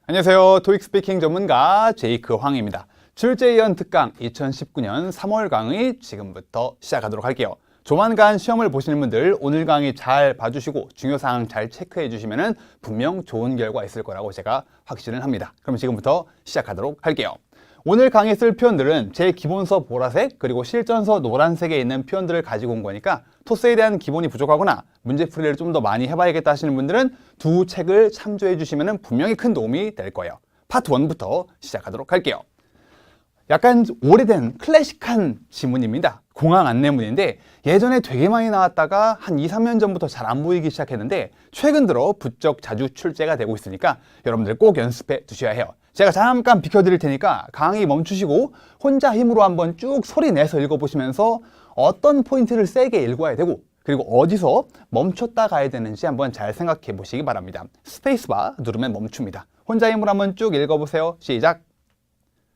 안녕하세요. 토익 스피킹 전문가 제이크 황입니다. 출제위원 특강 2019년 3월 강의 지금부터 시작하도록 할게요. 조만간 시험을 보시는 분들 오늘 강의 잘 봐주시고 중요사항 잘 체크해 주시면 분명 좋은 결과 있을 거라고 제가 확신을 합니다. 그럼 지금부터 시작하도록 할게요. 오늘 강의 쓸 표현들은 제 기본서 보라색 그리고 실전서 노란색에 있는 표현들을 가지고 온 거니까 토스에 대한 기본이 부족하거나 문제풀이를 좀 더 많이 해봐야겠다 하시는 분들은 두 책을 참조해 주시면 분명히 큰 도움이 될 거예요. 파트 1부터 시작하도록 할게요. 약간 오래된 클래식한 지문입니다. 공항 안내문인데 예전에 되게 많이 나왔다가 한 2, 3년 전부터 잘 안 보이기 시작했는데 최근 들어 부쩍 자주 출제가 되고 있으니까 여러분들 꼭 연습해 두셔야 해요. 제가 잠깐 비켜드릴 테니까 강의 멈추시고 혼자 힘으로 한번 쭉 소리 내서 읽어보시면서 어떤 포인트를 세게 읽어야 되고 그리고 어디서 멈췄다 가야 되는지 한번 잘 생각해 보시기 바랍니다. 스페이스바 누르면 멈춥니다. 혼자 힘으로 한번 쭉 읽어보세요. 시작!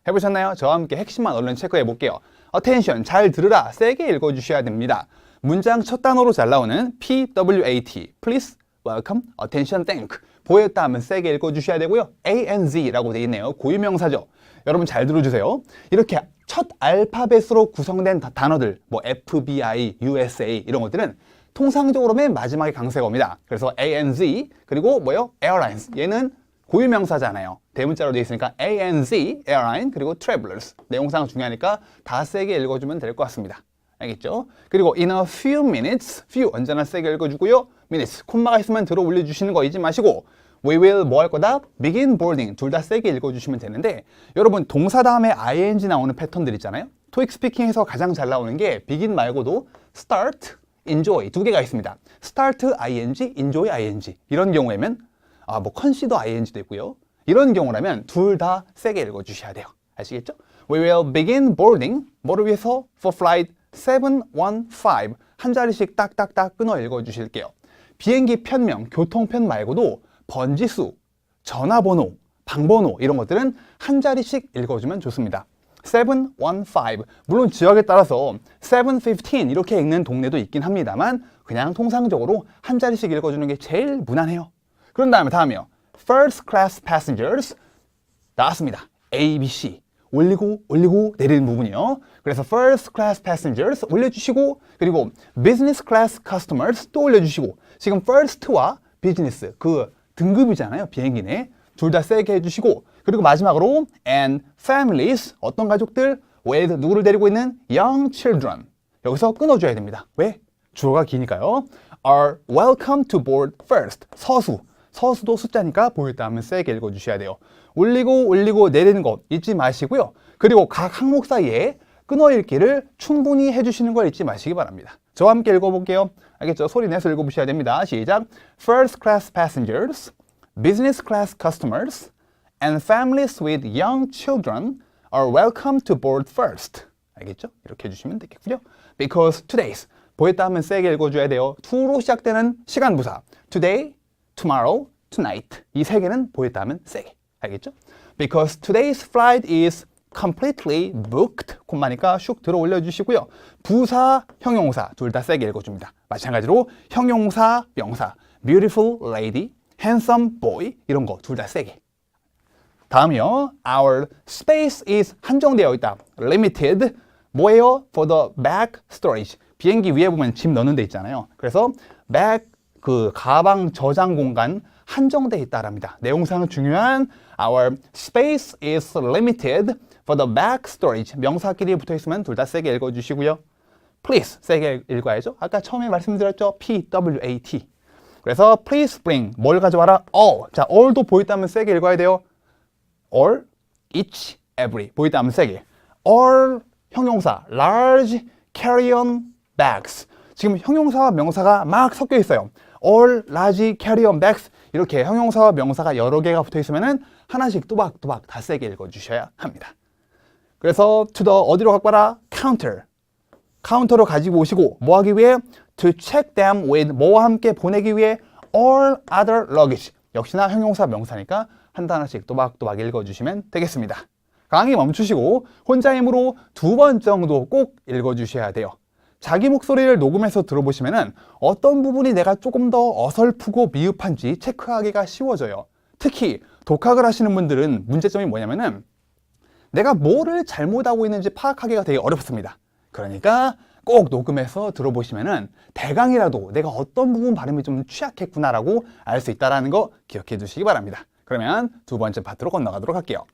해보셨나요? 저와 함께 핵심만 얼른 체크해 볼게요. attention, 잘 들으라, 세게 읽어주셔야 됩니다. 문장 첫 단어로 잘 나오는 PWAT, please, welcome, attention, thank. 보였다 하면 세게 읽어주셔야 되고요. ANZ라고 되어 있네요. 고유명사죠. 여러분 잘 들어주세요. 이렇게 첫 알파벳으로 구성된 단어들, 뭐 FBI, USA 이런 것들은 통상적으로 맨 마지막에 강세가 옵니다. 그래서 ANZ, 그리고 뭐요? Airlines. 얘는 고유명사잖아요. 대문자로 되어 있으니까 ANZ, Airline, 그리고 Travelers. 내용상 중요하니까 다 세게 읽어주면 될 것 같습니다. 알겠죠? 그리고 in a few minutes, few 언제나 세게 읽어주고요. minutes, 콤마가 있으면 들어 올려주시는 거 잊지 마시고 we will 뭐 할 거다? begin boarding, 둘 다 세게 읽어주시면 되는데 여러분 동사 다음에 ing 나오는 패턴들 있잖아요. 토익 스피킹에서 가장 잘 나오는 게 begin 말고도 start, enjoy 두 개가 있습니다. start ing, enjoy ing 이런 경우에는 뭐 consider ing도 있고요. 이런 경우라면 둘 다 세게 읽어주셔야 돼요. 아시겠죠? We will begin boarding, 뭐를 위해서? For flight 715 한 자리씩 딱딱딱 끊어 읽어주실게요. 비행기 편명, 교통편 말고도 번지수, 전화번호, 방번호 이런 것들은 한 자리씩 읽어주면 좋습니다. 715, 물론 지역에 따라서 715 이렇게 읽는 동네도 있긴 합니다만 그냥 통상적으로 한 자리씩 읽어주는 게 제일 무난해요. 그런 다음에 다음이요. First class passengers 나왔습니다. A, B, C 올리고 내리는 부분이요. 그래서 first class passengers 올려주시고 그리고 business class customers 또 올려주시고 지금 first와 business 그 등급이잖아요. 비행기 내 둘 다 세게 해주시고 그리고 마지막으로 and families 어떤 가족들 with 누구를 데리고 있는 young children 여기서 끊어줘야 됩니다. 왜? 주어가 기니까요. are welcome to board first 서수도 숫자니까 보였다 하면 세게 읽어주셔야 돼요. 올리고 내리는 것 잊지 마시고요. 그리고 각 항목 사이에 끊어 읽기를 충분히 해주시는 걸 잊지 마시기 바랍니다. 저와 함께 읽어볼게요. 알겠죠? 소리 내서 읽어보셔야 됩니다. 시작! First class passengers, business class customers, and families with young children are welcome to board first. 알겠죠? 이렇게 해주시면 되겠고요. Because today's 보였다 하면 세게 읽어줘야 돼요. to로 시작되는 시간 부사 today, tomorrow, tonight 이 세 개는 보였다 하면 세게 알겠죠? Because today's flight is completely booked 콤마니까 슉 들어 올려주시고요. 부사, 형용사 둘 다 세게 읽어줍니다. 마찬가지로 형용사, 명사 beautiful lady, handsome boy 이런 거 둘 다 세게. 다음이요. Our space is 한정되어 있다. limited 뭐예요? For the back storage 비행기 위에 보면 짐 넣는 데 있잖아요. 그래서 back 그 가방 저장 공간 한정돼 있다랍니다. 내용상 중요한 Our space is limited for the back storage. 명사끼리 붙어 있으면 둘 다 세게 읽어주시고요. Please 세게 읽어야죠. 아까 처음에 말씀드렸죠. PWAT. 그래서 please bring 뭘 가져와라? all. 자, all도 보였다면 세게 읽어야 돼요. all, each, every 보였다면 세게. all 형용사 large carry-on bags. 지금 형용사와 명사가 막 섞여 있어요. all large carry-on bags 이렇게 형용사와 명사가 여러 개가 붙어 있으면은 하나씩 또박또박 다 세게 읽어주셔야 합니다. 그래서 to the 어디로 갖고 와라? counter. 카운터로 가지고 오시고 뭐 하기 위해? to check them with 뭐와 함께 보내기 위해 all other luggage. 역시나 형용사 명사니까 한 단어씩 또박또박 읽어주시면 되겠습니다. 강의 멈추시고 혼자 힘으로 2번 정도 꼭 읽어주셔야 돼요. 자기 목소리를 녹음해서 들어보시면 어떤 부분이 내가 조금 더 어설프고 미흡한지 체크하기가 쉬워져요. 특히 독학을 하시는 분들은 문제점이 뭐냐면은 내가 뭐를 잘못하고 있는지 파악하기가 되게 어렵습니다. 그러니까 꼭 녹음해서 들어보시면은 대강이라도 내가 어떤 부분 발음이 좀 취약했구나라고 알 수 있다는 거 기억해 주시기 바랍니다. 그러면 두 번째 파트로 건너가도록 할게요.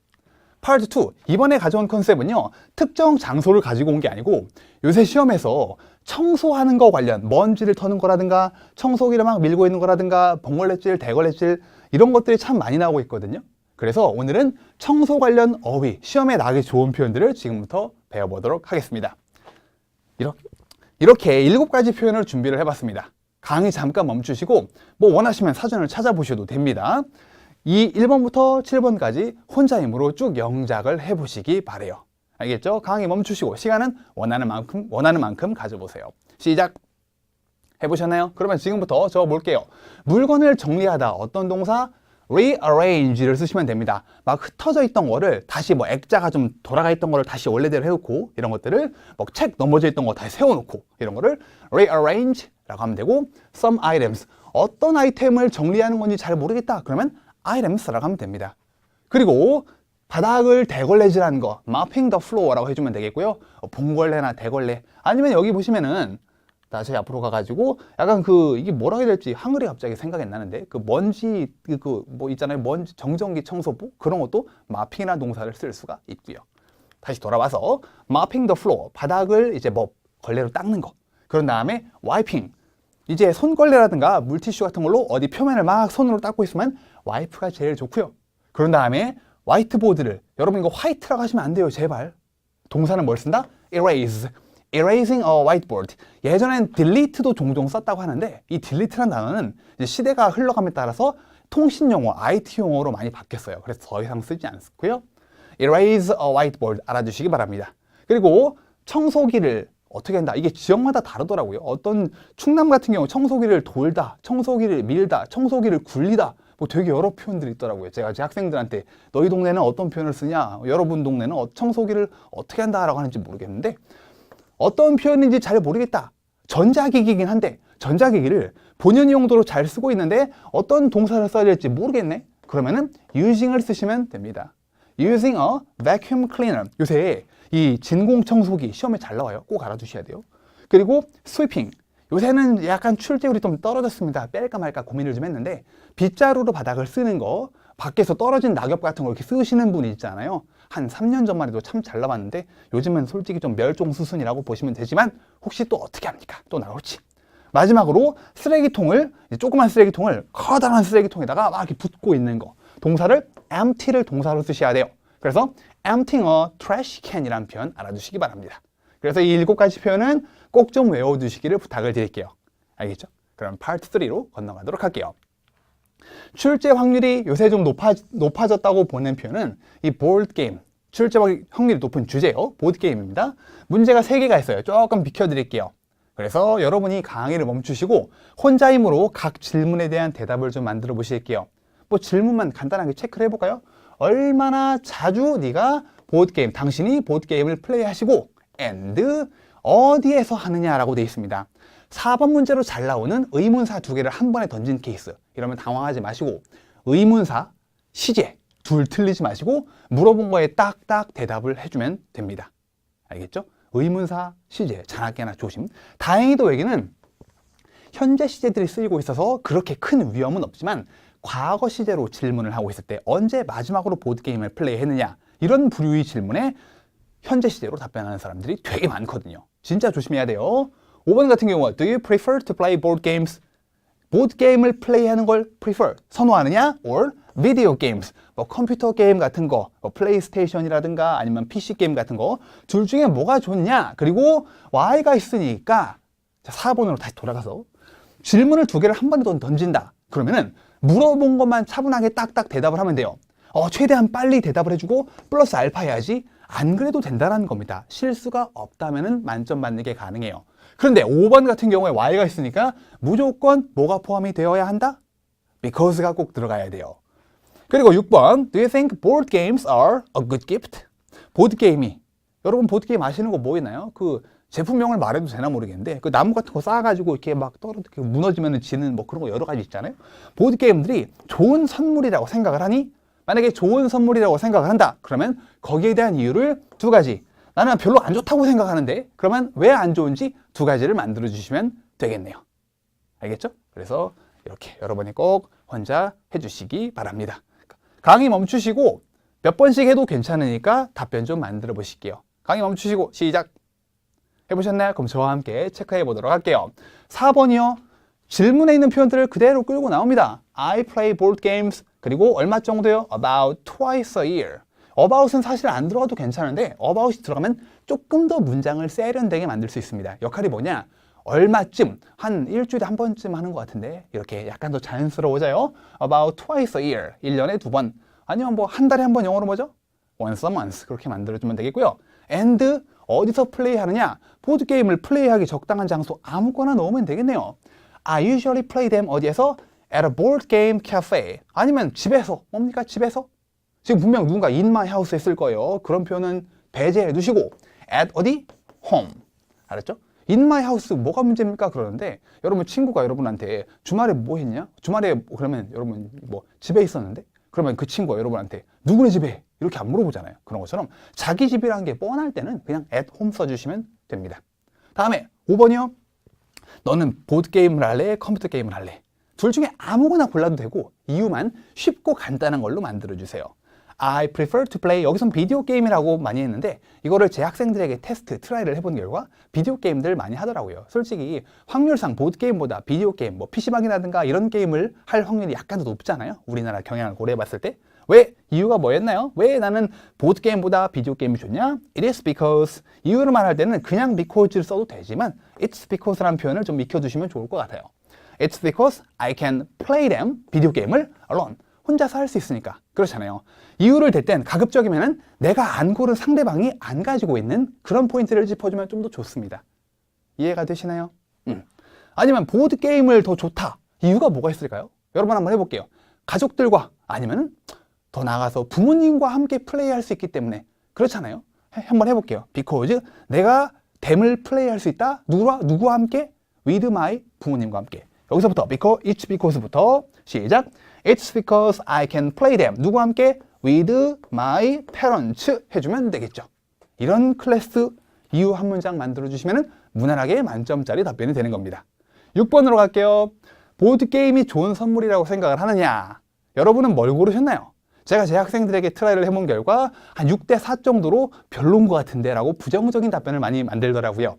파트 2, 이번에 가져온 컨셉은요, 특정 장소를 가지고 온 게 아니고 요새 시험에서 청소하는 거 관련, 먼지를 터는 거라든가 청소기를 막 밀고 있는 거라든가 봉걸레질, 대걸레질 이런 것들이 참 많이 나오고 있거든요. 그래서 오늘은 청소 관련 어휘, 시험에 나가기 좋은 표현들을 지금부터 배워보도록 하겠습니다. 이렇게 7가지 표현을 준비를 해봤습니다. 강의 잠깐 멈추시고 뭐 원하시면 사전을 찾아보셔도 됩니다. 이 1번부터 7번까지 혼자 힘으로 쭉 영작을 해보시기 바래요. 알겠죠? 강의 멈추시고 시간은 원하는 만큼 가져보세요. 시작! 해보셨나요? 그러면 지금부터 적어볼게요. 물건을 정리하다. 어떤 동사? rearrange를 쓰시면 됩니다. 막 흩어져 있던 거를 다시 뭐 액자가 좀 돌아가 있던 거를 다시 원래대로 해놓고 이런 것들을 뭐 책 넘어져 있던 거 다시 세워놓고 이런 거를 rearrange라고 하면 되고 some items 어떤 아이템을 정리하는 건지 잘 모르겠다 그러면 items라고 하면 됩니다. 그리고 바닥을 대걸레질하는 거 mopping the floor라고 해주면 되겠고요. 봉걸레나 대걸레 아니면 여기 보시면은 다시 앞으로 가가지고 약간 이게 뭐라고 해야 될지 한글이 갑자기 생각이 안 나는데 먼지 뭐 있잖아요. 먼지 정전기 청소부 그런 것도 마핑이라는 동사를 쓸 수가 있고요. 다시 돌아와서 mopping the floor 바닥을 이제 뭐 걸레로 닦는 거. 그런 다음에 wiping 이제 손걸레라든가 물티슈 같은 걸로 어디 표면을 막 손으로 닦고 있으면 와이프가 제일 좋고요. 그런 다음에 화이트보드를 여러분 이거 화이트라고 하시면 안 돼요. 제발. 동사는 뭘 쓴다? erase. erasing a whiteboard. 예전엔 delete도 종종 썼다고 하는데 이 delete라는 단어는 이제 시대가 흘러감에 따라서 통신 용어, IT 용어로 많이 바뀌었어요. 그래서 더 이상 쓰지 않고요. erase a whiteboard 알아주시기 바랍니다. 그리고 청소기를 어떻게 한다? 이게 지역마다 다르더라고요. 어떤 충남 같은 경우 청소기를 돌다, 청소기를 밀다, 청소기를 굴리다 뭐 되게 여러 표현들이 있더라고요. 제가 제 학생들한테 너희 동네는 어떤 표현을 쓰냐? 여러분 동네는 청소기를 어떻게 한다라고 하는지 모르겠는데 어떤 표현인지 잘 모르겠다. 전자기기긴 한데 전자기기를 본연 용도로 잘 쓰고 있는데 어떤 동사를 써야 될지 모르겠네. 그러면은 using을 쓰시면 됩니다. using a vacuum cleaner. 요새 이 진공청소기 시험에 잘 나와요. 꼭 알아두셔야 돼요. 그리고 sweeping. 요새는 약간 출제율이 좀 떨어졌습니다. 뺄까 말까 고민을 좀 했는데 빗자루로 바닥을 쓰는 거 밖에서 떨어진 낙엽 같은 거 이렇게 쓰시는 분이 있잖아요. 한 3년 전만 해도 참 잘 나왔는데 요즘은 솔직히 좀 멸종 수순이라고 보시면 되지만 혹시 또 어떻게 합니까? 또 나올지. 마지막으로 쓰레기통을 조그만 쓰레기통을 커다란 쓰레기통에다가 막 이렇게 붓고 있는 거. 동사를 empty를 동사로 쓰셔야 돼요. 그래서 emptying a trash can이라는 표현 알아두시기 바랍니다. 그래서 이 7가지 표현은 꼭 좀 외워두시기를 부탁을 드릴게요. 알겠죠? 그럼 파트 3로 건너가도록 할게요. 출제 확률이 요새 좀 높아졌다고 보는 표현은 이 보드게임, 출제 확률이 높은 주제요. 보드게임입니다. 문제가 3개가 있어요. 조금 비켜드릴게요. 그래서 여러분이 강의를 멈추시고 혼자 힘으로 각 질문에 대한 대답을 좀 만들어 보실게요. 뭐 질문만 간단하게 체크를 해볼까요? 얼마나 자주 네가 보드게임, 당신이 보드게임을 플레이하시고 and 어디에서 하느냐라고 되어 있습니다. 4번 문제로 잘 나오는 의문사 2개를 한 번에 던진 케이스. 이러면 당황하지 마시고 의문사, 시제 둘 틀리지 마시고 물어본 거에 딱딱 대답을 해주면 됩니다. 알겠죠? 의문사, 시제, 자나깨나 조심. 다행히도 여기는 현재 시제들이 쓰이고 있어서 그렇게 큰 위험은 없지만 과거 시제로 질문을 하고 있을 때 언제 마지막으로 보드게임을 플레이했느냐 이런 부류의 질문에 현재 시제로 답변하는 사람들이 되게 많거든요. 진짜 조심해야 돼요. 5번 같은 경우 Do you prefer to play board games? 보드 게임을 플레이하는 걸 prefer, 선호하느냐? or video games, 뭐 컴퓨터 게임 같은 거, 뭐 플레이스테이션이라든가 아니면 PC 게임 같은 거 둘 중에 뭐가 좋냐? 그리고 Y가 있으니까 자, 4번으로 다시 돌아가서 질문을 2개를 한 번에 던진다. 그러면은 물어본 것만 차분하게 딱딱 대답을 하면 돼요. 최대한 빨리 대답을 해주고 플러스 알파 해야지 안 그래도 된다는 겁니다. 실수가 없다면 만점 받는 게 가능해요. 그런데 5번 같은 경우에 Y가 있으니까 무조건 뭐가 포함이 되어야 한다? Because가 꼭 들어가야 돼요. 그리고 6번 Do you think board games are a good gift? 보드게임이 여러분 보드게임 아시는 거 뭐 있나요? 그 제품명을 말해도 되나 모르겠는데 그 나무 같은 거 쌓아가지고 이렇게 막 무너지면 지는 뭐 그런 거 여러 가지 있잖아요. 보드게임들이 좋은 선물이라고 생각을 하니? 만약에 좋은 선물이라고 생각을 한다. 그러면 거기에 대한 이유를 두 가지. 나는 별로 안 좋다고 생각하는데 그러면 왜 안 좋은지 두 가지를 만들어 주시면 되겠네요. 알겠죠? 그래서 이렇게 여러분이 꼭 혼자 해주시기 바랍니다. 강의 멈추시고 몇 번씩 해도 괜찮으니까 답변 좀 만들어 보실게요. 강의 멈추시고 시작. 해보셨나요? 그럼 저와 함께 체크해 보도록 할게요. 4번이요. 질문에 있는 표현들을 그대로 끌고 나옵니다. I play board games. 그리고 얼마 정도요? About twice a year. about은 사실 안 들어가도 괜찮은데 about이 들어가면 조금 더 문장을 세련되게 만들 수 있습니다. 역할이 뭐냐? 얼마쯤, 한 일주일에 한 번쯤 하는 것 같은데 이렇게 약간 더 자연스러워져요. About twice a year. 1년에 2번. 아니면 뭐 한 달에 한 번 영어로 뭐죠? Once a month. 그렇게 만들어주면 되겠고요. And 어디서 플레이하느냐? 보드게임을 플레이하기 적당한 장소 아무거나 넣으면 되겠네요. I usually play them 어디에서? At a board game cafe. 아니면 집에서. 뭡니까? 집에서? 지금 분명 누군가 in my house 했을 거예요. 그런 표현은 배제해 두시고 at 어디? home. 알았죠? in my house 뭐가 문제입니까? 그러는데 여러분 친구가 여러분한테 주말에 뭐 했냐? 주말에 그러면 여러분 뭐 집에 있었는데? 그러면 그 친구가 여러분한테 누구네 집에? 이렇게 안 물어보잖아요. 그런 것처럼 자기 집이라는 게 뻔할 때는 그냥 at home 써주시면 됩니다. 다음에 5번이요. 너는 보드게임을 할래? 컴퓨터 게임을 할래? 둘 중에 아무거나 골라도 되고 이유만 쉽고 간단한 걸로 만들어주세요. I prefer to play. 여기선 비디오 게임이라고 많이 했는데 이거를 제 학생들에게 테스트, 트라이를 해본 결과 비디오 게임들 많이 하더라고요. 솔직히 확률상 보드게임보다 비디오 게임, 뭐 PC방이라든가 이런 게임을 할 확률이 약간 더 높잖아요. 우리나라 경향을 고려해봤을 때. 왜? 이유가 뭐였나요? 왜 나는 보드게임보다 비디오 게임이 좋냐? It is because. 이유를 말할 때는 그냥 because를 써도 되지만 It's because라는 표현을 좀 익혀두시면 좋을 것 같아요. It's because I can play them. 비디오 게임을 alone. 혼자서 할 수 있으니까. 그렇잖아요. 이유를 댈 땐 가급적이면은 내가 안 고른 상대방이 안 가지고 있는 그런 포인트를 짚어주면 좀 더 좋습니다. 이해가 되시나요? 아니면 보드게임을 더 좋다. 이유가 뭐가 있을까요? 여러분 한번 해볼게요. 가족들과 아니면은 더 나아가서 부모님과 함께 플레이할 수 있기 때문에 그렇잖아요. 한번 해볼게요. Because 내가 댐을 플레이할 수 있다. 누구와 함께? With my 부모님과 함께. 여기서부터 it's because부터 시작. It's because I can play them. 누구와 함께? With my parents 해주면 되겠죠. 이런 클래스 이유 한 문장 만들어주시면 무난하게 만점짜리 답변이 되는 겁니다. 6번으로 갈게요. 보드게임이 좋은 선물이라고 생각을 하느냐? 여러분은 뭘 고르셨나요? 제가 제 학생들에게 트라이를 해본 결과 한 6대 4 정도로 별로인 것 같은데 라고 부정적인 답변을 많이 만들더라고요.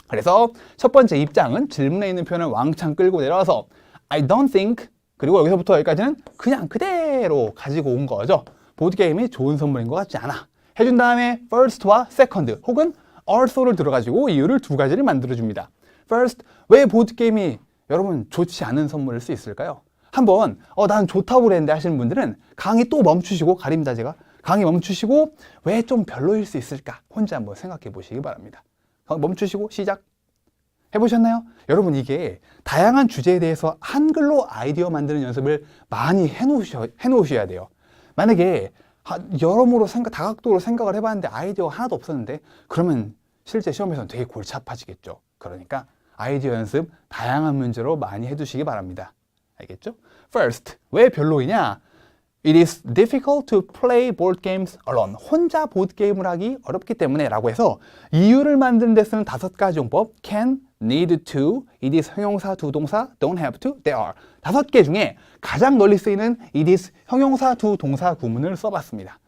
그래서 첫 번째 입장은 질문에 있는 표현을 왕창 끌고 내려와서 I don't think 그리고 여기서부터 여기까지는 그냥 그대로 가지고 온 거죠. 보드게임이 좋은 선물인 것 같지 않아. 해준 다음에 first와 second 혹은 also를 들어가지고 이유를 두 가지를 만들어줍니다. first, 왜 보드게임이 여러분 좋지 않은 선물일 수 있을까요? 한번 난 좋다고 그랬는데 하시는 분들은 강의 또 멈추시고 가립니다 제가. 강의 멈추시고 왜 좀 별로일 수 있을까? 혼자 한번 생각해 보시기 바랍니다. 멈추시고 시작. 해보셨나요? 여러분 이게 다양한 주제에 대해서 한글로 아이디어 만드는 연습을 많이 해놓으셔야 돼요. 만약에 여러모로 다각도로 생각을 해봤는데 아이디어가 하나도 없었는데 그러면 실제 시험에서는 되게 골치 아파지겠죠. 그러니까 아이디어 연습 다양한 문제로 많이 해두시기 바랍니다. 알겠죠? First, 왜 별로이냐? It is difficult to play board games alone. 혼자 보드게임을 하기 어렵기 때문에 라고 해서 이유를 만드는 데 쓰는 5가지 용법 can, need to, it is 형용사 두 동사, don't have to, they are 5개 중에 가장 널리 쓰이는 it is 형용사 두 동사 구문을 써봤습니다.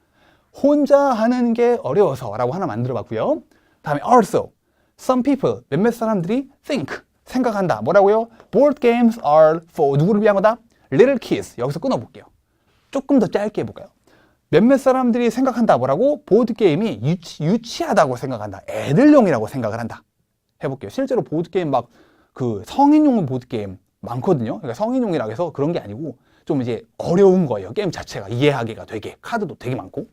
혼자 하는 게 어려워서 라고 하나 만들어 봤고요. 다음에 also, some people, 몇몇 사람들이 think, 생각한다. 뭐라고요? Board games are for 누구를 위한 거다? Little kids. 여기서 끊어볼게요. 조금 더 짧게 해볼까요? 몇몇 사람들이 생각한다. 뭐라고? 보드게임이 유치하다고 생각한다. 애들용이라고 생각을 한다. 해볼게요. 실제로 보드게임 막 그 성인용 보드게임 많거든요. 그러니까 성인용이라고 해서 그런 게 아니고 좀 이제 어려운 거예요. 게임 자체가 이해하기가 되게 카드도 되게 많고.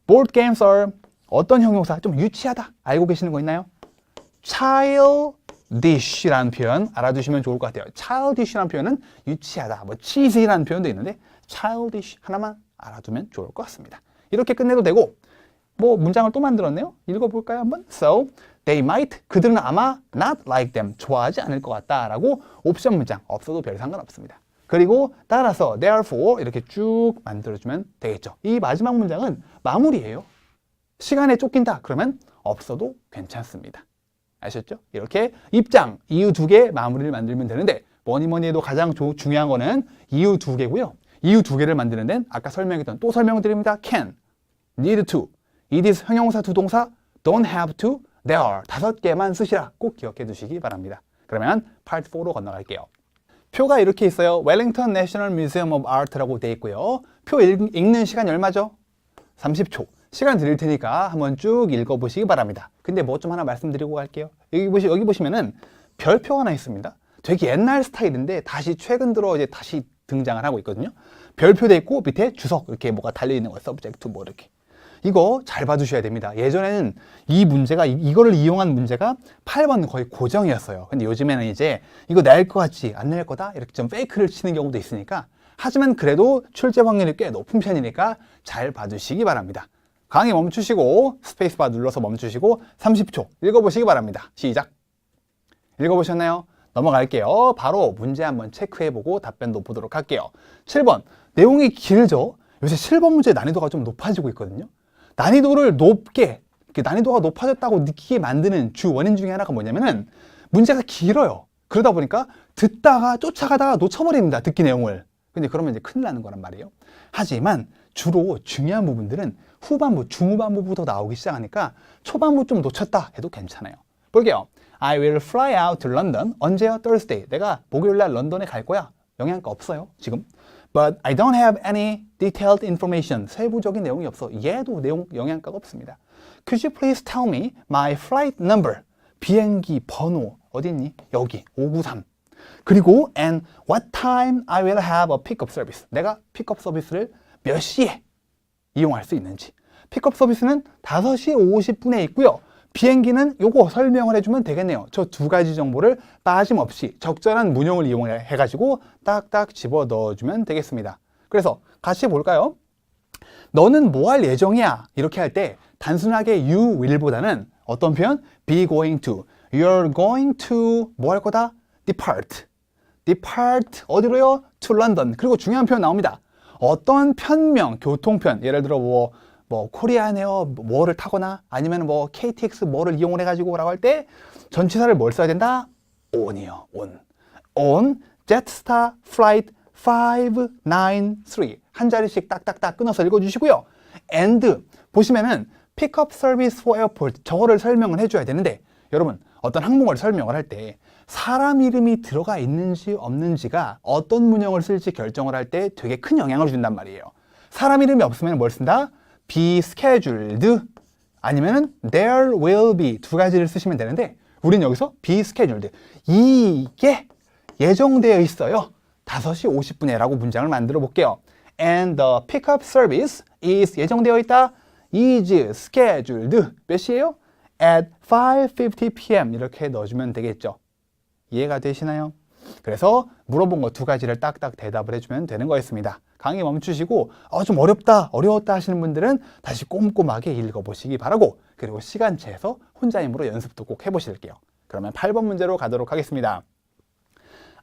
Board games are 어떤 형용사? 좀 유치하다. 알고 계시는 거 있나요? childish라는 표현 알아두시면 좋을 것 같아요. childish라는 표현은 유치하다. 뭐 cheesy라는 표현도 있는데 childish 하나만 알아두면 좋을 것 같습니다. 이렇게 끝내도 되고 뭐 문장을 또 만들었네요. 읽어볼까요 한번? So they might 그들은 아마 not like them 좋아하지 않을 것 같다 라고 옵션 문장 없어도 별 상관없습니다. 그리고 따라서 therefore 이렇게 쭉 만들어주면 되겠죠. 이 마지막 문장은 마무리예요. 시간에 쫓긴다 그러면 없어도 괜찮습니다. 아셨죠? 이렇게 입장, 이유 2개 마무리를 만들면 되는데 뭐니 해도 가장 중요한 거는 이유 2개고요. 이유 2개를 만드는 데는 아까 설명했던 또 설명드립니다. can, need to, it is 형용사 두 동사, don't have to, there 5개만 쓰시라 꼭 기억해 두시기 바랍니다. 그러면 파트 4로 건너갈게요. 표가 이렇게 있어요. 웰링턴 내셔널 뮤지엄 오브 아트라고 되어 있고요. 표 읽는 시간이 얼마죠? 30초. 시간 드릴 테니까 한번 쭉 읽어보시기 바랍니다. 근데 뭐 좀 하나 말씀드리고 갈게요. 여기 보시면은 별표 하나 있습니다. 되게 옛날 스타일인데 다시 최근 들어 이제 다시 등장을 하고 있거든요. 별표 돼 있고 밑에 주석 이렇게 뭐가 달려 있는 거, subject 뭐 이렇게. 이거 잘 봐주셔야 됩니다. 예전에는 이 문제가 이거를 이용한 문제가 8번 거의 고정이었어요. 근데 요즘에는 이제 이거 낼 것 같지 안 낼 거다 이렇게 좀 페이크를 치는 경우도 있으니까 하지만 그래도 출제 확률이 꽤 높은 편이니까 잘 봐주시기 바랍니다. 강의 멈추시고 스페이스바 눌러서 멈추시고 30초 읽어보시기 바랍니다. 시작. 읽어보셨나요? 넘어갈게요. 바로 문제 한번 체크해보고 답변도 보도록 할게요. 7번 내용이 길죠? 요새 7번 문제 난이도가 좀 높아지고 있거든요. 난이도를 높게, 난이도가 높아졌다고 느끼게 만드는 주 원인 중에 하나가 뭐냐면은 문제가 길어요. 그러다 보니까 듣다가 쫓아가다가 놓쳐버립니다. 듣기 내용을. 근데 그러면 이제 큰일 나는 거란 말이에요. 하지만 주로 중요한 부분들은 후반부, 중후반부부터 나오기 시작하니까 초반부 좀 놓쳤다 해도 괜찮아요. 볼게요. I will fly out to London. 언제요? Thursday. 내가 목요일날 런던에 갈 거야. 영양가 없어요, 지금. But I don't have any detailed information. 세부적인 내용이 없어. 얘도 영양가가 없습니다. Could you please tell me my flight number? 비행기 번호 어디 있니? 여기 593. 그리고 and what time I will have a pickup service. 내가 픽업 서비스를 몇 시에 이용할 수 있는지. 픽업 서비스는 5시 50분에 있고요. 비행기는 요거 설명을 해주면 되겠네요. 저 2가지 정보를 빠짐없이 적절한 문형을 이용해가지고 딱딱 집어 넣어주면 되겠습니다. 그래서 같이 볼까요? 너는 뭐 할 예정이야? 이렇게 할 때 단순하게 you will보다는 어떤 표현? be going to. You're going to 뭐 할 거다? depart. depart 어디로요? to London. 그리고 중요한 표현 나옵니다. 어떤 편명, 교통편, 예를 들어 뭐 코리안 에어 뭐를 타거나 아니면 뭐 KTX 뭐를 이용을 해가지고 라고 할 때 전치사를 뭘 써야 된다? on이요. on Jetstar flight 593 한 자리씩 딱딱딱 끊어서 읽어주시고요. and 보시면은 pick up service for airport 저거를 설명을 해줘야 되는데 여러분 어떤 항목을 설명을 할 때 사람 이름이 들어가 있는지 없는지가 어떤 문형을 쓸지 결정을 할 때 되게 큰 영향을 준단 말이에요. 사람 이름이 없으면 뭘 쓴다? be scheduled 아니면은 there will be 2가지를 쓰시면 되는데 우린 여기서 be scheduled 이게 예정되어 있어요. 5시 50분에 라고 문장을 만들어 볼게요. And the pickup service is 예정되어 있다. is scheduled 몇 시에요? at 5:50 p.m. 이렇게 넣어주면 되겠죠. 이해가 되시나요? 그래서 물어본 거 2가지를 딱딱 대답을 해주면 되는 거였습니다. 강의 멈추시고 좀 어려웠다 하시는 분들은 다시 꼼꼼하게 읽어보시기 바라고 그리고 시간 재서 혼자 힘으로 연습도 꼭 해보실게요. 그러면 8번 문제로 가도록 하겠습니다.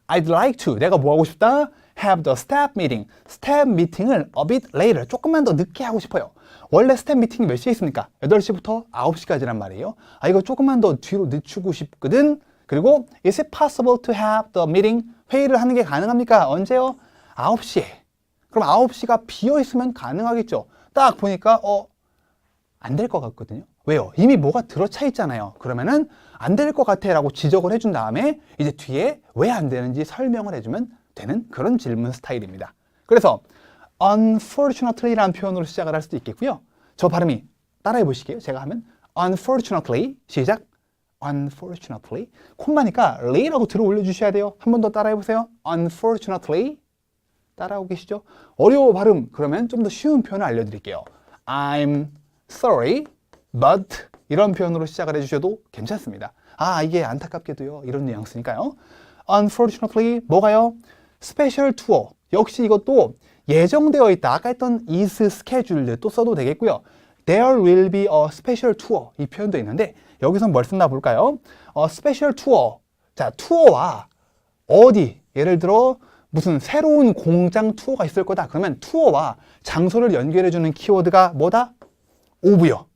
I'd like to 내가 뭐 하고 싶다? have the staff meeting 스텝 미팅을 a bit later 조금만 더 늦게 하고 싶어요. 원래 스텝 미팅이 몇 시에 있습니까? 8시부터 9시까지란 말이에요. 이거 조금만 더 뒤로 늦추고 싶거든. 그리고 is it possible to have the meeting 회의를 하는 게 가능합니까? 언제요? 9시에. 그럼 9시가 비어있으면 가능하겠죠. 딱 보니까 안 될 것 같거든요. 왜요? 이미 뭐가 들어차 있잖아요. 그러면은 안 될 것 같아 라고 지적을 해준 다음에 이제 뒤에 왜 안 되는지 설명을 해주면 되는 그런 질문 스타일입니다. 그래서 unfortunately 라는 표현으로 시작을 할 수도 있겠고요. 저 발음이 따라해 보실게요. 제가 하면 unfortunately 시작. unfortunately 콤마니까 lay라고 들어 올려주셔야 돼요. 한 번 더 따라해 보세요. unfortunately 따라하고 계시죠? 어려워 발음 그러면 좀 더 쉬운 표현을 알려드릴게요. I'm sorry but 이런 표현으로 시작을 해주셔도 괜찮습니다. 이게 안타깝게도요 이런 뉘앙스니까요. unfortunately 뭐가요? special tour 역시 이것도 예정되어 있다. 아까 했던 is scheduled 또 써도 되겠고요. There will be a special tour 이 표현도 있는데 여기서 뭘 쓴다 볼까요? special tour 자 투어와 어디 예를 들어 무슨 새로운 공장 투어가 있을 거다. 그러면 투어와 장소를 연결해주는 키워드가 뭐다? of요.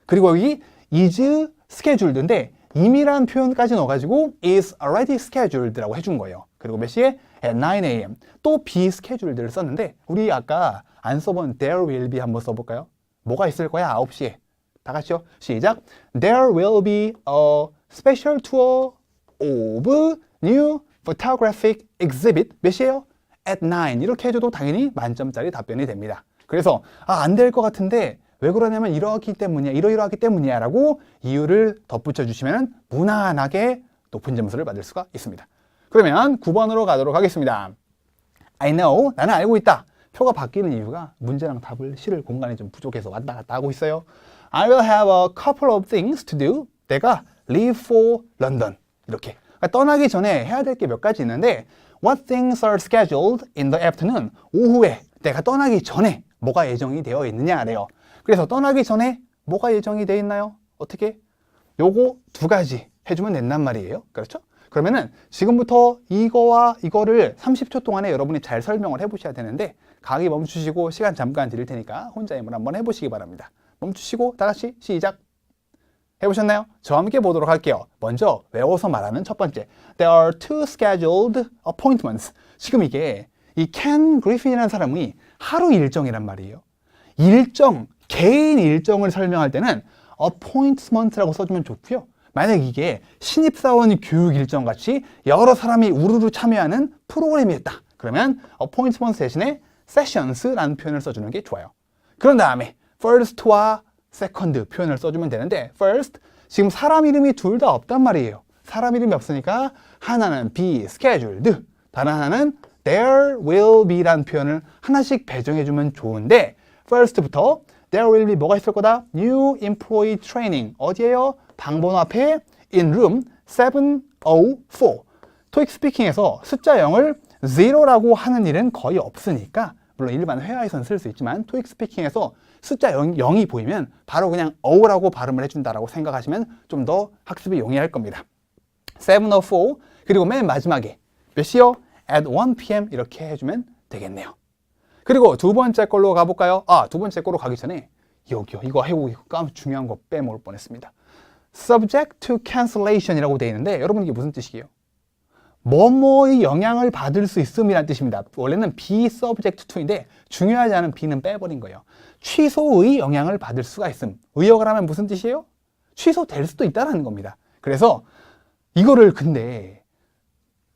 그리고 여기 is scheduled인데 이미라는 표현까지 넣어가지고 is already scheduled라고 해준 거예요. 그리고 몇 시에? at 9 a.m. 또 be scheduled를 썼는데 우리 아까 안 써본 there will be 한번 써볼까요? 뭐가 있을 거야? 9시에. 다 같이요. 시작. There will be a special tour of new photographic exhibit. 몇 시에요? at 9. 이렇게 해줘도 당연히 만점짜리 답변이 됩니다. 그래서 안 될 것 같은데 왜 그러냐면 이러기 때문이야, 이러이러하기 때문이야 라고 이유를 덧붙여 주시면 무난하게 높은 점수를 받을 수가 있습니다. 그러면 9번으로 가도록 하겠습니다. I know, 나는 알고 있다. 표가 바뀌는 이유가 문제랑 답을 실을 공간이 좀 부족해서 왔다 갔다 하고 있어요. I will have a couple of things to do. 내가 leave for London. 이렇게. 그러니까 떠나기 전에 해야 될 게 몇 가지 있는데 What things are scheduled in the afternoon? 오후에 내가 떠나기 전에 뭐가 예정이 되어 있느냐래요. 그래서 떠나기 전에 뭐가 예정이 되어 있나요? 어떻게? 요거 두 가지 해주면 된단 말이에요. 그렇죠? 그러면은 지금부터 이거와 이거를 30초 동안에 여러분이 잘 설명을 해보셔야 되는데 강의 멈추시고 시간 잠깐 드릴 테니까 혼자 힘을 한번 해보시기 바랍니다. 멈추시고 다 같이 시작! 해보셨나요? 저와 함께 보도록 할게요. 먼저 외워서 말하는 첫 번째. There are two scheduled appointments. 지금 이게 이 켄 그리핀이라는 사람이 하루 일정이란 말이에요. 일정, 개인 일정을 설명할 때는 appointment라고 써주면 좋고요. 만약 이게 신입사원 교육 일정 같이 여러 사람이 우르르 참여하는 프로그램이었다. 그러면 appointment 대신에 sessions라는 표현을 써주는 게 좋아요. 그런 다음에 first와 second 표현을 써주면 되는데 first, 지금 사람 이름이 둘 다 없단 말이에요. 사람 이름이 없으니까 하나는 be scheduled, 다른 하나는 there will be 라는 표현을 하나씩 배정해주면 좋은데 first부터 there will be 뭐가 있을 거다? new employee training. 어디에요? 방번호 앞에 in room 704. 토익 스피킹에서 숫자 0을 0라고 하는 일은 거의 없으니까 물론 일반 회화에서는 쓸 수 있지만 토익 스피킹에서 숫자 0이 보이면 바로 그냥 어우라고 발음을 해준다라고 생각하시면 좀 더 학습이 용이할 겁니다. 704 그리고 맨 마지막에 몇 시요? at 1 p.m. 이렇게 해주면 되겠네요. 그리고 두 번째 걸로 가볼까요? 두 번째 걸로 가기 전에 여기요. 이거 해보고 중요한 거 빼먹을 뻔했습니다. subject to cancellation이라고 되어 있는데 여러분 이게 무슨 뜻이에요? 뭐뭐의 영향을 받을 수 있음이란 뜻입니다. 원래는 be subject to인데 중요하지 않은 be는 빼버린 거예요. 취소의 영향을 받을 수가 있음. 의역을 하면 무슨 뜻이에요? 취소될 수도 있다는 겁니다. 그래서 이거를 근데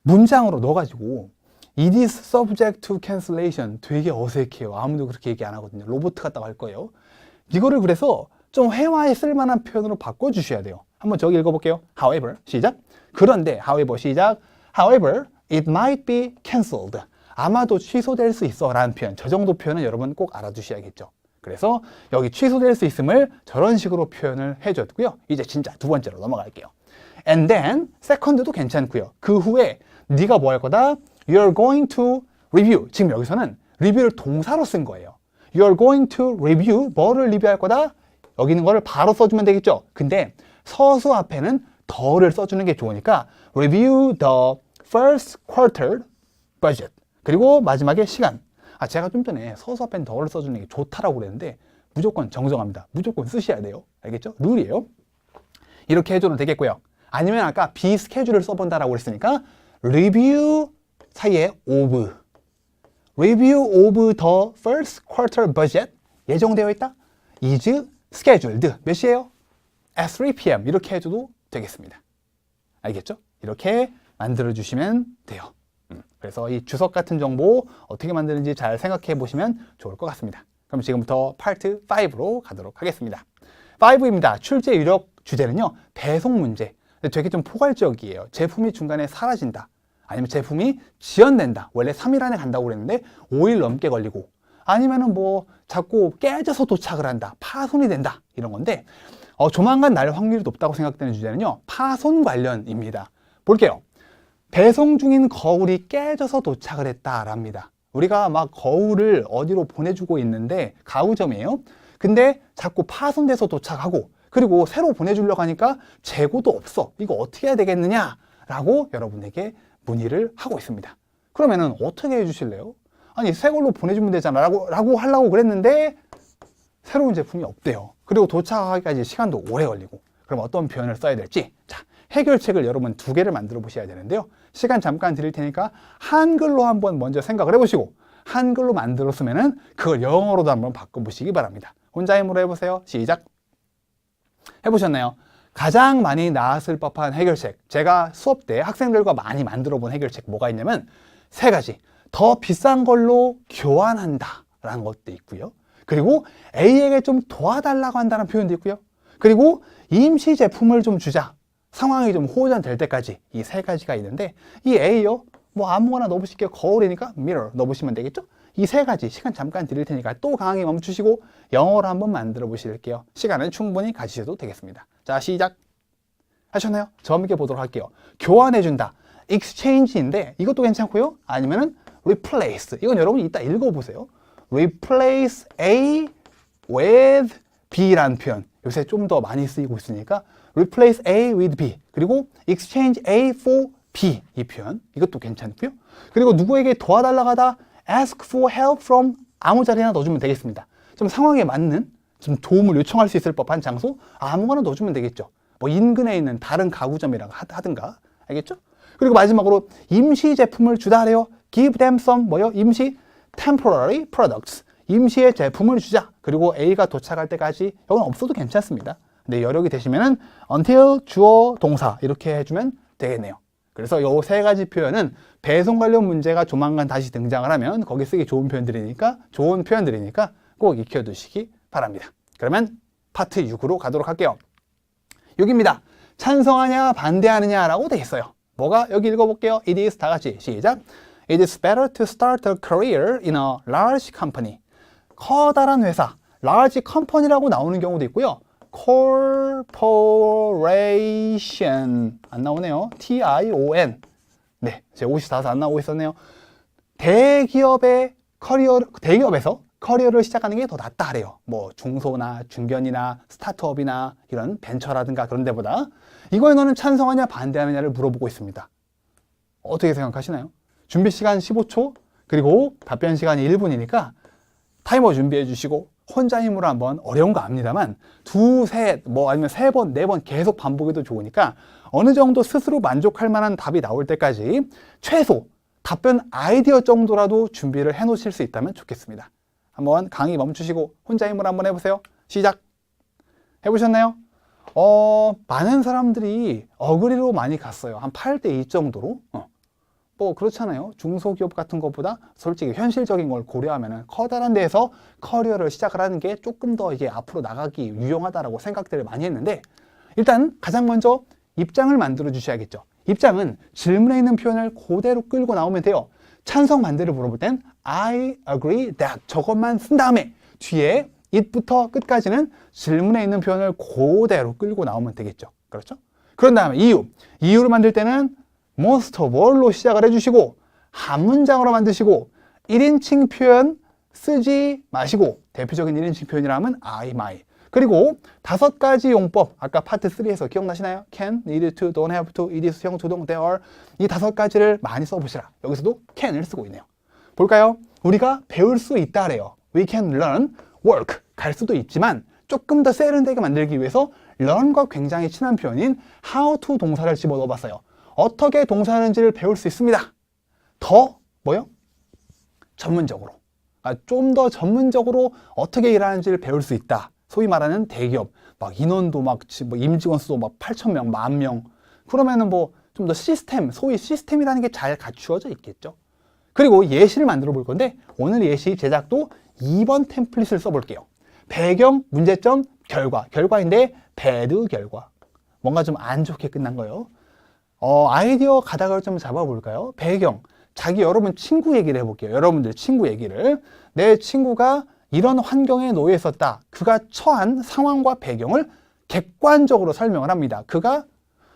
문장으로 넣어가지고 It is subject to cancellation 되게 어색해요. 아무도 그렇게 얘기 안 하거든요. 로봇 같다고 할 거예요. 이거를 그래서 좀 회화에 쓸만한 표현으로 바꿔주셔야 돼요. 한번 저기 읽어볼게요. However, 시작. 그런데, however, 시작. However, it might be cancelled. 아마도 취소될 수 있어 라는 표현. 저 정도 표현은 여러분 꼭 알아두셔야겠죠. 그래서 여기 취소될 수 있음을 저런 식으로 표현을 해줬고요. 이제 진짜 두 번째로 넘어갈게요. And then, second도 괜찮고요. 그 후에 네가 뭐 할 거다? You're going to review. 지금 여기서는 review를 동사로 쓴 거예요. You're going to review. 뭐를 리뷰할 거다? 여기 있는 거를 바로 써주면 되겠죠. 근데 서수 앞에는 더를 써주는 게 좋으니까 review the first quarter budget. 그리고 마지막에 시간. 제가 좀 전에 서수 앞에는 더를 써주는 게 좋다라고 그랬는데 무조건 정정합니다. 무조건 쓰셔야 돼요. 알겠죠? 룰이에요. 이렇게 해줘도 되겠고요. 아니면 아까 be schedule을 써본다라고 그랬으니까 review 사이에 of. review of the first quarter budget 예정되어 있다. is scheduled. 몇 시에요? at 3 p.m. 이렇게 해줘도 되겠습니다. 알겠죠? 이렇게 만들어주시면 돼요. 그래서 이 주석 같은 정보 어떻게 만드는지 잘 생각해 보시면 좋을 것 같습니다. 그럼 지금부터 파트 5로 가도록 하겠습니다. 5입니다. 출제 유력 주제는요. 배송 문제. 되게 좀 포괄적이에요. 제품이 중간에 사라진다. 아니면 제품이 지연된다. 원래 3일 안에 간다고 그랬는데 5일 넘게 걸리고 아니면은 뭐 자꾸 깨져서 도착을 한다. 파손이 된다. 이런 건데 조만간 날 확률이 높다고 생각되는 주제는요. 파손 관련입니다. 볼게요. 배송 중인 거울이 깨져서 도착을 했다랍니다. 우리가 막 거울을 어디로 보내주고 있는데 가구점이에요. 근데 자꾸 파손돼서 도착하고 그리고 새로 보내주려고 하니까 재고도 없어. 이거 어떻게 해야 되겠느냐? 라고 여러분에게 문의를 하고 있습니다. 그러면은 어떻게 해주실래요? 아니 새 걸로 보내주면 되잖아 라고 하려고 그랬는데 새로운 제품이 없대요. 그리고 도착하기까지 시간도 오래 걸리고. 그럼 어떤 표현을 써야 될지, 자, 해결책을 여러분 2개를 만들어 보셔야 되는데요. 시간 잠깐 드릴 테니까 한글로 한번 먼저 생각을 해보시고 한글로 만들었으면은 그걸 영어로도 한번 바꿔보시기 바랍니다. 혼자 힘으로 해보세요. 시작. 해보셨나요? 가장 많이 나왔을 법한 해결책, 제가 수업 때 학생들과 많이 만들어 본 해결책 뭐가 있냐면 3가지. 더 비싼 걸로 교환한다 라는 것도 있고요. 그리고 A에게 좀 도와달라고 한다는 표현도 있고요. 그리고 임시 제품을 좀 주자, 상황이 좀 호전될 때까지, 이 3가지가 있는데 이 A요, 뭐 아무거나 넣어보실게요. 거울이니까 mirror 넣어보시면 되겠죠. 이 3가지 시간 잠깐 드릴 테니까 또 강의 멈추시고 영어로 한번 만들어 보실게요. 시간은 충분히 가지셔도 되겠습니다. 자, 시작. 하셨나요? 저함께 보도록 할게요. 교환해준다, exchange인데 이것도 괜찮고요. 아니면은 replace, 이건 여러분 이따 읽어보세요. replace A with B라는 표현, 요새 좀 더 많이 쓰이고 있으니까 replace A with B, 그리고 exchange A for B, 이 표현 이것도 괜찮고요. 그리고 누구에게 도와달라고 하다 ask for help from, 아무 자리나 넣어주면 되겠습니다. 좀 상황에 맞는 좀 도움을 요청할 수 있을 법한 장소 아무거나 넣어주면 되겠죠. 뭐 인근에 있는 다른 가구점이라고 하든가, 알겠죠? 그리고 마지막으로 임시 제품을 주다 하래요. give them some, 뭐요? 임시 temporary products, 임시의 제품을 주자. 그리고 A가 도착할 때까지, 이건 없어도 괜찮습니다. 근데 여력이 되시면은 until 주어 동사 이렇게 해주면 되겠네요. 그래서 이 3가지 표현은 배송 관련 문제가 조만간 다시 등장을 하면 거기 쓰기 좋은 표현들이니까 꼭 익혀두시기 바랍니다. 그러면 파트 6으로 가도록 할게요. 6입니다. 찬성하냐 반대하느냐 라고 돼 있어요. 뭐가? 여기 읽어볼게요. It is, 다 같이 시작. It is better to start a career in a large company. 커다란 회사, large company라고 나오는 경우도 있고요. corporation 안 나오네요. T-I-O-N. 네, 제 옷이 닿아서 안 나오고 있었네요. 대기업에서 커리어를 시작하는 게 더 낫다 하래요. 뭐 중소나 중견이나 스타트업이나 이런 벤처라든가 그런 데보다. 이거에 너는 찬성하냐 반대하느냐를 물어보고 있습니다. 어떻게 생각하시나요? 준비 시간 15초, 그리고 답변 시간이 1분이니까 타이머 준비해 주시고 혼자 힘으로 한번, 어려운 거 압니다만 2, 3, 뭐 아니면 3번, 4번 계속 반복해도 좋으니까 어느 정도 스스로 만족할 만한 답이 나올 때까지 최소 답변 아이디어 정도라도 준비를 해 놓으실 수 있다면 좋겠습니다. 한번 강의 멈추시고 혼자 힘으로 한번 해보세요. 시작. 해보셨나요? 많은 사람들이 어그리로 많이 갔어요. 한 8대2 정도로. 뭐 그렇잖아요. 중소기업 같은 것보다 솔직히 현실적인 걸 고려하면 커다란 데에서 커리어를 시작을 하는 게 조금 더 이게 앞으로 나가기 유용하다라고 생각들을 많이 했는데, 일단 가장 먼저 입장을 만들어 주셔야겠죠. 입장은 질문에 있는 표현을 그대로 끌고 나오면 돼요. 찬성 반대를 물어볼 땐 I agree that 저것만 쓴 다음에 뒤에 it부터 끝까지는 질문에 있는 표현을 그대로 끌고 나오면 되겠죠. 그렇죠? 그런 다음에 이유를 만들 때는 most of all로 시작을 해주시고 한 문장으로 만드시고 1인칭 표현 쓰지 마시고, 대표적인 1인칭 표현이라면 I, my. 그리고 5가지 용법, 아까 파트 3에서 기억나시나요? can, need to, don't have to, it is, 형, 조동, they are. 이 5가지를 많이 써보시라. 여기서도 can을 쓰고 있네요. 볼까요? 우리가 배울 수 있다래요. We can learn, work. 갈 수도 있지만 조금 더 세련되게 만들기 위해서 learn과 굉장히 친한 표현인 how to 동사를 집어넣어 봤어요. 어떻게 동사하는지를 배울 수 있습니다. 더 뭐요? 전문적으로. 좀 더 전문적으로 어떻게 일하는지를 배울 수 있다. 소위 말하는 대기업, 막 인원도 뭐 임직원 수도 막 8,000명, 10,000명. 그러면은 뭐 좀 더 시스템, 소위 시스템이라는 게 잘 갖추어져 있겠죠. 그리고 예시를 만들어 볼 건데, 오늘 예시 제작도 2번 템플릿을 써볼게요. 배경, 문제점, 결과. 결과인데 배드 결과. 뭔가 좀 안 좋게 끝난 거예요. 아이디어 가닥을 좀 잡아볼까요? 배경. 여러분 친구 얘기를 해볼게요. 여러분들 친구 얘기를. 내 친구가 이런 환경에 놓여 있었다. 그가 처한 상황과 배경을 객관적으로 설명을 합니다. 그가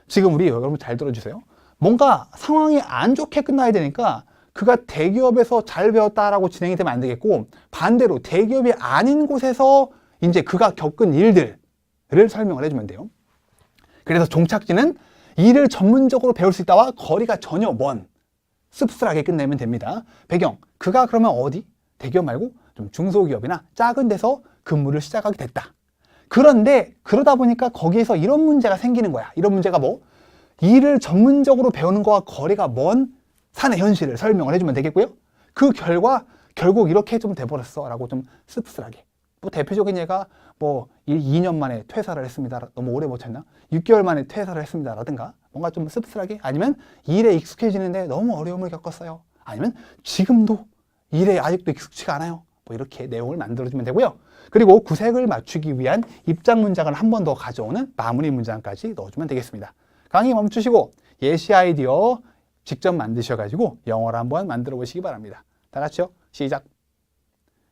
지금 우리 여러분 잘 들어주세요. 뭔가 상황이 안 좋게 끝나야 되니까 그가 대기업에서 잘 배웠다라고 진행이 되면 안 되겠고, 반대로 대기업이 아닌 곳에서 이제 그가 겪은 일들을 설명을 해주면 돼요. 그래서 종착지는 일을 전문적으로 배울 수 있다와 거리가 전혀 먼 씁쓸하게 끝내면 됩니다. 배경, 그가 그러면 어디? 대기업 말고 좀 중소기업이나 작은 데서 근무를 시작하게 됐다. 그런데 그러다 보니까 거기에서 이런 문제가 생기는 거야. 이런 문제가 뭐? 일을 전문적으로 배우는 것과 거리가 먼 사내 현실을 설명을 해주면 되겠고요. 그 결과 결국 이렇게 좀 돼버렸어 라고 좀 씁쓸하게. 뭐 대표적인 예가 뭐 2년 만에 퇴사를 했습니다. 너무 오래 버텼나? 6개월 만에 퇴사를 했습니다. 라든가 뭔가 좀 씁쓸하게, 아니면 일에 익숙해지는데 너무 어려움을 겪었어요. 아니면 지금도 일에 아직도 익숙치가 않아요. 뭐 이렇게 내용을 만들어주면 되고요. 그리고 구색을 맞추기 위한 입장 문장을 한 번 더 가져오는 마무리 문장까지 넣어주면 되겠습니다. 강의 멈추시고 예시 아이디어 직접 만드셔가지고 영어로 한번 만들어 보시기 바랍니다. 다 같이요. 시작.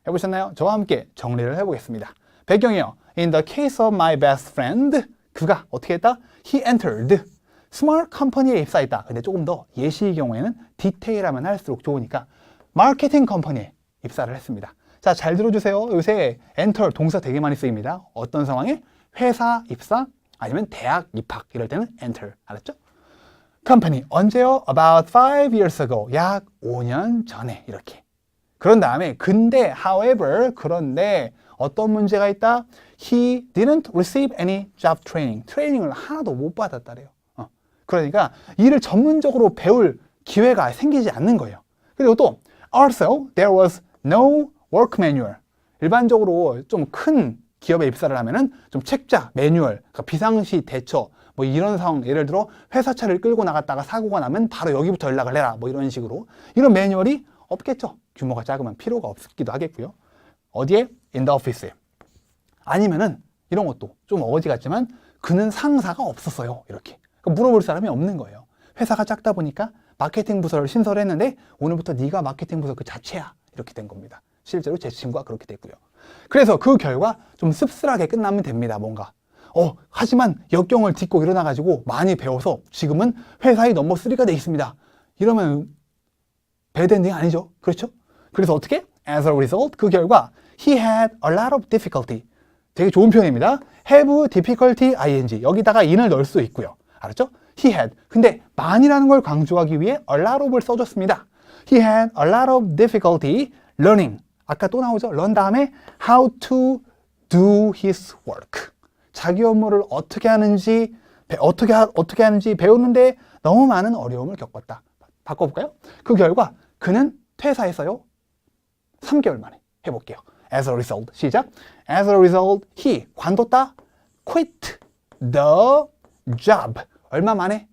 해보셨나요? 저와 함께 정리를 해보겠습니다. 배경이요. In the case of my best friend, 그가 어떻게 했다? He entered smart company에 입사했다. 근데 조금 더 예시의 경우에는 디테일하면 할수록 좋으니까 마케팅 컴퍼니에 입사를 했습니다. 자, 잘 들어주세요. 요새 enter 동사 되게 많이 쓰입니다. 어떤 상황에? 회사 입사 아니면 대학 입학 이럴 때는 enter. 알았죠? company 언제요? About 5 years ago. 약 5년 전에 이렇게. 그런 다음에 근데 however 그런데 어떤 문제가 있다? He didn't receive any job training. 트레이닝을 하나도 못 받았다래요. 그러니까 일을 전문적으로 배울 기회가 생기지 않는 거예요. 그리고 또 also there was no work manual. 일반적으로 좀 큰 기업에 입사를 하면은 좀 책자, 매뉴얼, 그러니까 비상시 대처 뭐 이런 상황, 예를 들어 회사차를 끌고 나갔다가 사고가 나면 바로 여기부터 연락을 해라 뭐 이런 식으로 이런 매뉴얼이 없겠죠. 규모가 작으면 필요가 없기도 하겠고요. 어디에? In the office에. 아니면은 이런 것도 좀 어거지 같지만 그는 상사가 없었어요. 이렇게. 그러니까 물어볼 사람이 없는 거예요. 회사가 작다 보니까 마케팅 부서를 신설했는데 오늘부터 네가 마케팅 부서 그 자체야. 이렇게 된 겁니다. 실제로 제 친구가 그렇게 됐고요. 그래서 그 결과 좀 씁쓸하게 끝나면 됩니다. 뭔가. 하지만 역경을 딛고 일어나가지고 많이 배워서 지금은 회사의 넘버 3가 돼 있습니다. 이러면 배드 엔딩이 아니죠. 그렇죠? 그래서 어떻게? As a result, 그 결과 he had a lot of difficulty. 되게 좋은 표현입니다. have difficulty ing. 여기다가 in을 넣을 수 있고요. 알았죠? he had. 근데 많이라는 걸 강조하기 위해 a lot of를 써줬습니다. He had a lot of difficulty learning. 아까 또 나오죠? learn 다음에 how to do his work. 자기 업무를 어떻게 하는지 배우는데 너무 많은 어려움을 겪었다. 바꿔볼까요? 그 결과 그는 퇴사했어요. 3개월 만에. 해볼게요. As a result. 시작. As a result, he 관뒀다. quit the job. 얼마 만에?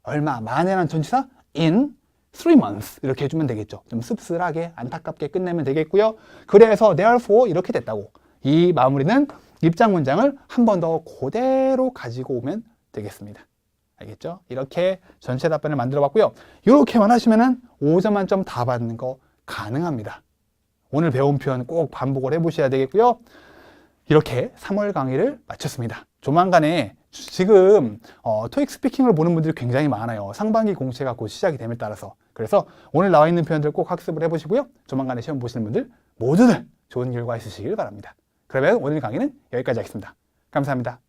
얼마 만에라는 전치사 in 3 months. 이렇게 해주면 되겠죠. 좀 씁쓸하게 안타깝게 끝내면 되겠고요. 그래서 therefore 이렇게 됐다고. 이 마무리는 입장 문장을 한 번 더 그대로 가지고 오면 되겠습니다. 알겠죠? 이렇게 전체 답변을 만들어 봤고요. 이렇게만 하시면은 5점 만점 다 받는 거 가능합니다. 오늘 배운 표현 꼭 반복을 해보셔야 되겠고요. 이렇게 3월 강의를 마쳤습니다. 조만간에 지금 토익 스피킹을 보는 분들이 굉장히 많아요. 상반기 공채가 곧 시작이 됨에 따라서. 그래서 오늘 나와 있는 표현들 꼭 학습을 해보시고요. 조만간에 시험 보시는 분들 모두들 좋은 결과 있으시길 바랍니다. 그러면 오늘 강의는 여기까지 하겠습니다. 감사합니다.